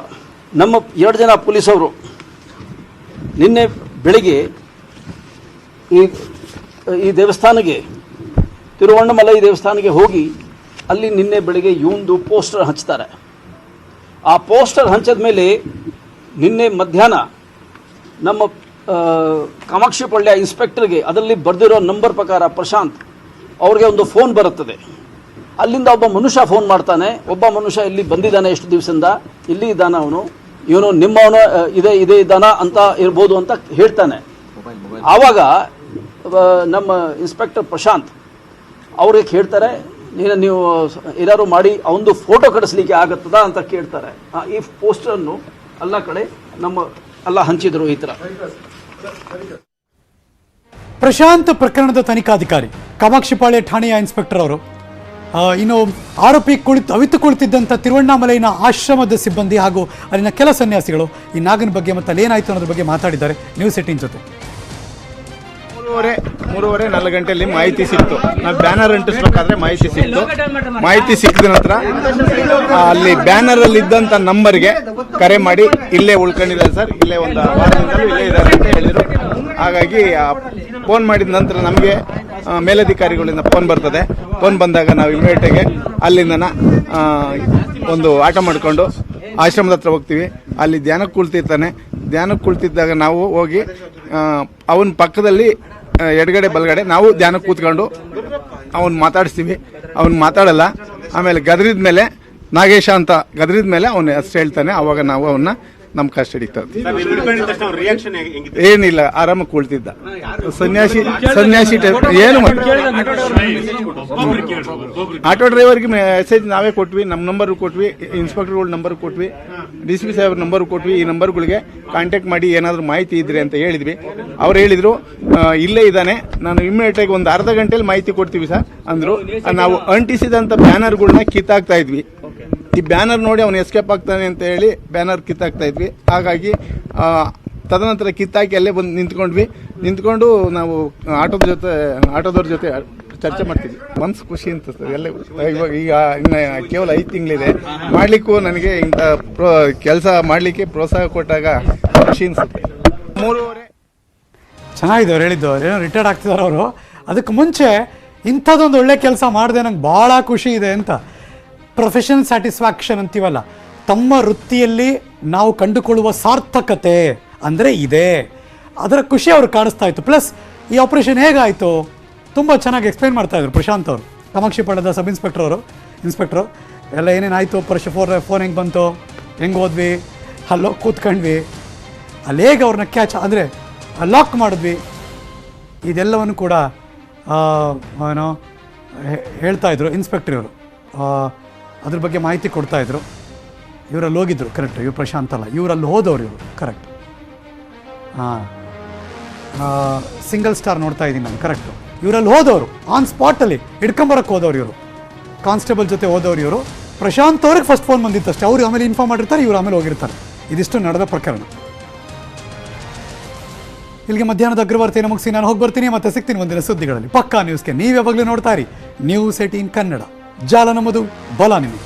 [SPEAKER 6] ನಮ್ಮ 2 ಜನ ಪೊಲೀಸವರು ನಿನ್ನೆ ಬೆಳಿಗ್ಗೆ ಈ ದೇವಸ್ಥಾನಕ್ಕೆ, ತಿರುವಣ್ಣಾಮಲೈ ದೇವಸ್ಥಾನಕ್ಕೆ ಹೋಗಿ ಅಲ್ಲಿ ನಿನ್ನೆ ಬೆಳಿಗ್ಗೆ ಇವಂದು ಪೋಸ್ಟರ್ ಹಚ್ತಾರೆ. ಆ ಪೋಸ್ಟರ್ ಹಂಚಿದ ಮೇಲೆ ನಿನ್ನೆ ಮಧ್ಯಾಹ್ನ ನಮ್ಮ ಕಾಮಾಕ್ಷಿಪಾಳ್ಯ ಇನ್ಸ್ಪೆಕ್ಟರ್ಗೆ ಅದರಲ್ಲಿ ಬರೆದಿರೋ ನಂಬರ್ ಪ್ರಕಾರ ಪ್ರಶಾಂತ್ ಅವ್ರಿಗೆ ಒಂದು ಫೋನ್ ಬರುತ್ತದೆ. ಅಲ್ಲಿಂದ ಒಬ್ಬ ಮನುಷ್ಯ ಫೋನ್ ಮಾಡ್ತಾನೆ. ಒಬ್ಬ ಮನುಷ್ಯ ಇಲ್ಲಿ ಬಂದಿದ್ದಾನೆ, ಎಷ್ಟು ದಿವಸದಿಂದ ಇಲ್ಲಿ ಇದ್ದಾನ, ಇವನು ನಿಮ್ಮವನು ಇದೇ ಇದ್ದಾನ ಅಂತ ಇರ್ಬೋದು ಅಂತ ಹೇಳ್ತಾನೆ. ಆವಾಗ ನಮ್ಮ ಇನ್ಸ್ಪೆಕ್ಟರ್ ಪ್ರಶಾಂತ್ ಅವ್ರಿಗೆ ಹೇಳ್ತಾರೆ, ನೀವು ಏನಾದ್ರು ಮಾಡಿ ಅವನದು ಫೋಟೋ ಕಳಿಸ್ಲಿಕ್ಕೆ ಆಗತ್ತದ ಅಂತ ಕೇಳ್ತಾರೆ. ಈ ಪೋಸ್ಟರನ್ನು ಎಲ್ಲ ಕಡೆ ಎಲ್ಲ ಹಂಚಿದ್ರು. ಈ ಥರ
[SPEAKER 1] ಪ್ರಶಾಂತ್ ಪ್ರಕರಣದ ತನಿಖಾಧಿಕಾರಿ ಕಾಮಾಕ್ಷಿಪಾಳ್ಯ ಠಾಣೆಯ ಇನ್ಸ್ಪೆಕ್ಟರ್ ಅವರು. ಇನ್ನು ಆರೋಪಿ ಅವಿತು ಕುಳಿತಿದ್ದಂಥ ತಿರುವಣ್ಣಾಮಲೈನ ಆಶ್ರಮದ ಸಿಬ್ಬಂದಿ ಹಾಗೂ ಅಲ್ಲಿನ ಕೆಲ ಸನ್ಯಾಸಿಗಳು ಈ ನಾಗನ ಬಗ್ಗೆ ಮತ್ತು ಅಲ್ಲಿ ಏನಾಯಿತು ಅನ್ನೋದ್ರ ಬಗ್ಗೆ ಮಾತಾಡಿದ್ದಾರೆ ನ್ಯೂಸ್ 18 ಜೊತೆ.
[SPEAKER 7] 3:30-4 ಗಂಟೆಯಲ್ಲಿ ಮಾಹಿತಿ ಸಿಕ್ತು. ನಾವು ಬ್ಯಾನರ್ ಅಂಟಿಸ್ಬೇಕಾದ್ರೆ ಮಾಹಿತಿ ಸಿಕ್ಕಿದ ನಂತರ ಅಲ್ಲಿ ಬ್ಯಾನರ್ ಅಲ್ಲಿ ಇದ್ದಂತ ನಂಬರ್ಗೆ ಕರೆ ಮಾಡಿ ಇಲ್ಲೇ ಉಳ್ಕೊಂಡಿದ್ದಾರೆ ಸರ್, ಇಲ್ಲೇ ಒಂದು ವಾರದಿಂದಲೂ ಇಲ್ಲೇ ಇದ್ದಾರೆ ಅಂತ ಹೇಳಿದ್ರು. ಹಾಗಾಗಿ ಫೋನ್ ಮಾಡಿದ ನಂತರ ನಮಗೆ ಮೇಲಧಿಕಾರಿಗಳಿಂದ ಫೋನ್ ಬರ್ತದೆ. ಫೋನ್ ಬಂದಾಗ ನಾವು ಇಮಿಡಿಯೇಟಾಗಿ ಅಲ್ಲಿಂದ ಒಂದು ಆಟೋ ಮಾಡಿಕೊಂಡು ಆಶ್ರಮದ ಹತ್ರ ಹೋಗ್ತೀವಿ. ಅಲ್ಲಿ ಧ್ಯಾನಕ್ಕೆ ಕುಳಿತಿರ್ತಾನೆ. ಧ್ಯಾನಕ್ಕೆ ಕುಳಿತಿದ್ದಾಗ ನಾವು ಹೋಗಿ ಅವನ ಪಕ್ಕದಲ್ಲಿ ಎಡಗಡೆ ಬಲಗಡೆ ನಾವು ಧ್ಯಾನಕ್ಕೆ ಕೂತ್ಕೊಂಡು ಅವನು ಮಾತಾಡಿಸ್ತೀವಿ. ಅವನು ಮಾತಾಡಲ್ಲ. ಆಮೇಲೆ ಗದರಿದ ಮೇಲೆ ನಾಗೇಶ ಅಂತ ಗದರಿದ ಮೇಲೆ ಅವನು ಅಷ್ಟು ಹೇಳ್ತಾನೆ. ಅವಾಗ ನಾವು ಅವನ್ನ ನಮ್ಮ ಕಸ್ಟಡಿಗೆ ತರ್ತೀವಿ. ಏನಿಲ್ಲ, ಆರಾಮಾಗಿ ಕುಳಿತಿದ್ದ ಸನ್ಯಾಸಿ ಏನು ಆಟೋ ಡ್ರೈವರ್ಗೆ ಮೆಸೇಜ್ ನಾವೇ ಕೊಟ್ವಿ. ನಮ್ಮ ನಂಬರ್ ಕೊಟ್ವಿ, ಇನ್ಸ್ಪೆಕ್ಟರ್ಗಳ ನಂಬರ್ ಕೊಟ್ವಿ, DCP ಸಾಹೇಬ್ರ ನಂಬರ್ ಕೊಟ್ವಿ. ಈ ನಂಬರ್ಗಳಿಗೆ ಕಾಂಟ್ಯಾಕ್ಟ್ ಮಾಡಿ ಏನಾದರೂ ಮಾಹಿತಿ ಇದ್ರೆ ಅಂತ ಹೇಳಿದ್ವಿ. ಅವ್ರು ಹೇಳಿದ್ರು ಇಲ್ಲೇ ಇದ್ದಾನೆ, ನಾನು ಇಮಿಡಿಯೇಟಾಗಿ ಒಂದು ಅರ್ಧ ಗಂಟೆಯಲ್ಲಿ ಮಾಹಿತಿ ಕೊಡ್ತೀವಿ ಸರ್ ಅಂದರು. ನಾವು ಅಂಟಿಸಿದಂಥ ಬ್ಯಾನರ್ಗಳನ್ನ ಕಿತ್ತಾಕ್ತಾ ಇದ್ವಿ. ಈ ಬ್ಯಾನರ್ ನೋಡಿ ಅವನು ಎಸ್ಕೇಪ್ ಆಗ್ತಾನೆ ಅಂತ ಹೇಳಿ ಬ್ಯಾನರ್ ಕಿತ್ತಾಕ್ತಾ ಇದ್ವಿ. ಹಾಗಾಗಿ ತದನಂತರ ಕಿತ್ತಾಕಿ ಅಲ್ಲೇ ಬಂದು ನಿಂತ್ಕೊಂಡು ನಾವು ಆಟೋದವ್ರ ಜೊತೆ ಚರ್ಚೆ ಮಾಡ್ತೀವಿ. ಮನ್ಸು ಖುಷಿ ಅಂತ ಸರ್. ಎಲ್ಲ ಇವಾಗ ಈಗ ಇನ್ನು ಕೇವಲ 5 ತಿಂಗಳಿದೆ. ಮಾಡಲಿಕ್ಕೂ ನನಗೆ ಇಂಥ ಕೆಲಸ ಮಾಡಲಿಕ್ಕೆ ಪ್ರೋತ್ಸಾಹ ಕೊಟ್ಟಾಗ ಖುಷಿ ಅನಿಸುತ್ತೆ. 3:30
[SPEAKER 1] ಚೆನ್ನಾಗಿದೆ ಅವ್ರು ಹೇಳಿದ್ದು. ಏನೋ ರಿಟೈರ್ಡ್ ಆಗ್ತಿದ್ದಾರೆ ಅವರು. ಅದಕ್ಕೆ ಮುಂಚೆ ಇಂಥದ್ದೊಂದು ಒಳ್ಳೆ ಕೆಲಸ ಮಾಡಿದೆ, ನಂಗೆ ಭಾಳ ಖುಷಿ ಇದೆ ಅಂತ ಪ್ರೊಫೆಷನಲ್ ಸ್ಯಾಟಿಸ್ಫ್ಯಾಕ್ಷನ್ ಅಂತೀವಲ್ಲ, ತಮ್ಮ ವೃತ್ತಿಯಲ್ಲಿ ನಾವು ಕಂಡುಕೊಳ್ಳುವ ಸಾರ್ಥಕತೆ ಅಂದರೆ ಇದೆ, ಅದರ ಖುಷಿ ಅವ್ರು ಕಾಣಿಸ್ತಾ ಇತ್ತು. ಪ್ಲಸ್ ಈ ಆಪರೇಷನ್ ಹೇಗಾಯಿತು ತುಂಬ ಚೆನ್ನಾಗಿ ಎಕ್ಸ್ಪ್ಲೈನ್ ಮಾಡ್ತಾಯಿದ್ರು ಪ್ರಶಾಂತ್ ಅವರು, ಕಾಮಾಕ್ಷಿ ಪಟ್ಟಣದ ಸಬ್ ಇನ್ಸ್ಪೆಕ್ಟ್ರು ಎಲ್ಲ ಏನೇನಾಯಿತು, ಫೋನ್ ಹೆಂಗೆ ಬಂತು, ಹೆಂಗೆ ಹೋದ್ವಿ, ಅಲ್ಲೋ ಕೂತ್ಕೊಂಡ್ವಿ, ಅಲ್ಲಿ ಹೇಗೆ ಅವ್ರನ್ನ ಕ್ಯಾಚ್ ಅಂದರೆ ಲಾಕ್ ಮಾಡಿದ್ವಿ, ಇದೆಲ್ಲವನ್ನು ಕೂಡ ಏನೋ ಹೇಳ್ತಾಯಿದ್ರು ಇನ್ಸ್ಪೆಕ್ಟರ್ ಇವರು. ಅದ್ರ ಬಗ್ಗೆ ಮಾಹಿತಿ ಕೊಡ್ತಾಯಿದ್ರು. ಇವರಲ್ಲಿ ಹೋಗಿದ್ರು, ಕರೆಕ್ಟ್, ಇವ್ರು ಪ್ರಶಾಂತ್ ಅಲ್ಲ, ಇವರಲ್ಲಿ ಹೋದವ್ರು ಇವರು, ಕರೆಕ್ಟ್. ಹಾಂ, ಸಿಂಗಲ್ ಸ್ಟಾರ್ ನೋಡ್ತಾ ಇದ್ದೀನಿ ನಾನು, ಕರೆಕ್ಟು. ಇವರಲ್ಲಿ ಹೋದವರು ಆನ್ ಸ್ಪಾಟಲ್ಲಿ ಹಿಡ್ಕೊಂಬರಕ್ಕೆ ಹೋದವ್ರು ಇವರು, ಕಾನ್ಸ್ಟೇಬಲ್ ಜೊತೆ ಹೋದವ್ರು ಇವರು. ಪ್ರಶಾಂತ್ ಅವ್ರಿಗೆ ಫಸ್ಟ್ ಫೋನ್ ಬಂದಿತ್ತು ಅಷ್ಟೇ, ಅವ್ರು ಆಮೇಲೆ ಇನ್ಫಾರ್ಮ್ ಮಾಡಿರ್ತಾರೆ, ಇವ್ರು ಆಮೇಲೆ ಹೋಗಿರ್ತಾರೆ. ಇದಿಷ್ಟು ನಡೆದ ಪ್ರಕರಣ. ಇಲ್ಲಿಗೆ ಮಧ್ಯಾಹ್ನದ ಅಗ್ರವಾರ್ತೆಯನ್ನು ಮುಗಿಸಿ ನಾನು ಹೋಗಿ ಬರ್ತೀನಿ, ಮತ್ತೆ ಸಿಗ್ತೀನಿ ಒಂದಿನ ಸುದ್ದಿಗಳಲ್ಲಿ ಪಕ್ಕಾ ನ್ಯೂಸ್ಗೆ. ನೀವು ಯಾವಾಗಲೂ ನೋಡ್ತಾ ಇರಿ News18 ಕನ್ನಡ. ಜಾಲ ನಮ್ಮದು, ಬಲ ನಿಮ್ಮದು.